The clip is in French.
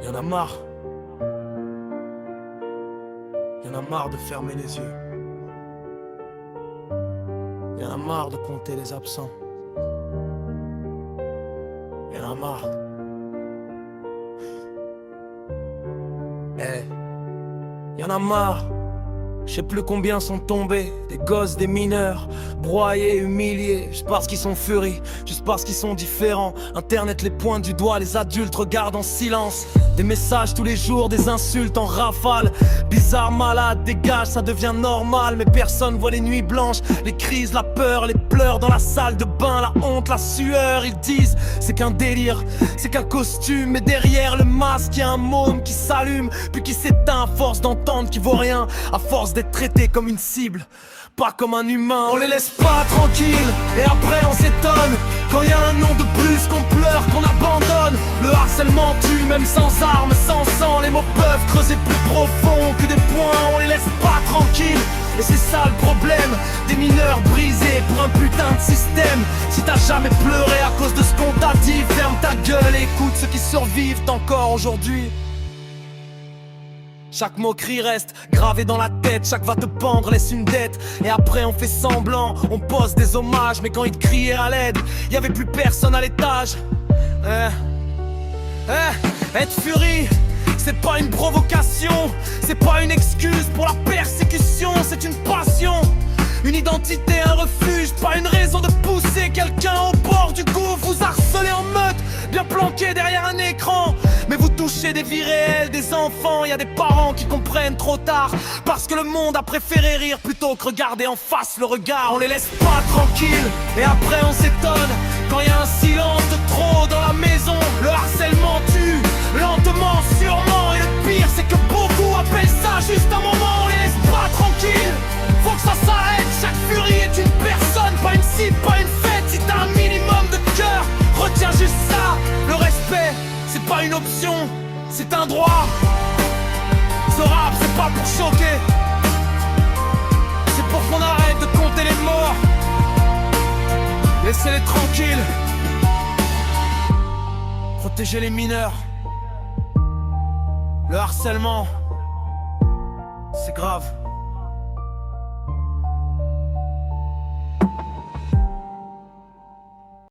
Y'en a marre. Y'en a marre de fermer les yeux. Y'en a marre de compter les absents. Y'en a marre. Y'en a marre. Je sais plus combien sont tombés, des gosses, des mineurs, broyés, humiliés, juste parce qu'ils sont furies, juste parce qu'ils sont différents. Internet les pointe du doigt, les adultes regardent en silence. Des messages tous les jours, des insultes en rafale. Bizarre, malade, dégage, ça devient normal. Mais personne voit les nuits blanches, les crises, la peur, les pleurs dans la salle de bain, la honte, la sueur. Ils disent, c'est qu'un délire, c'est qu'un costume. Mais derrière le masque, y a un môme qui s'allume, puis qui s'éteint à force d'entendre qu'il vaut rien, à force d'être traité comme une cible, pas comme un humain. On les laisse pas tranquilles, et après on s'étonne quand y a un nom de plus qu'on pleure, qu'on abandonne. Le harcèlement tue, même sans armes, sans sang. Les mots peuvent creuser plus profond que des poings. On les laisse pas tranquilles, et c'est ça le problème. Des mineurs brisés pour un putain de système. Si t'as jamais pleuré à cause de ce qu'on t'a dit, ferme ta gueule et écoute ceux qui survivent encore aujourd'hui. Chaque moquerie reste gravé dans la tête, chaque va te pendre laisse une dette. Et après on fait semblant, on pose des hommages. Mais quand ils te criaient à l'aide, y'avait plus personne à l'étage. Être furie, c'est pas une provocation, c'est pas une excuse pour la persécution, c'est une passion. Une identité, un refuge, pas une raison de pousser quelqu'un au bord du gouffre. Vous harcelez en meute, bien planqué derrière un écran. Mais vous touchez des vies réelles, des enfants. Y a des parents qui comprennent trop tard, parce que le monde a préféré rire plutôt que regarder en face le regard. On les laisse pas tranquilles, et après on s'étonne quand y a un silence de trop dans la maison. Le harcèlement tue, lentement, sûrement. Et le pire c'est que beaucoup appellent ça juste un moment. On les laisse pas tranquilles, faut que ça s'arrête. Chaque furie est une personne, pas une cible, pas une fête. Si t'as un minimum de cœur, retiens juste ça. Le respect, c'est pas une option, c'est un droit. Ce rap, c'est pas pour choquer, c'est pour qu'on arrête de compter les morts. Laissez-les tranquilles. Protéger les mineurs. Le harcèlement, c'est grave.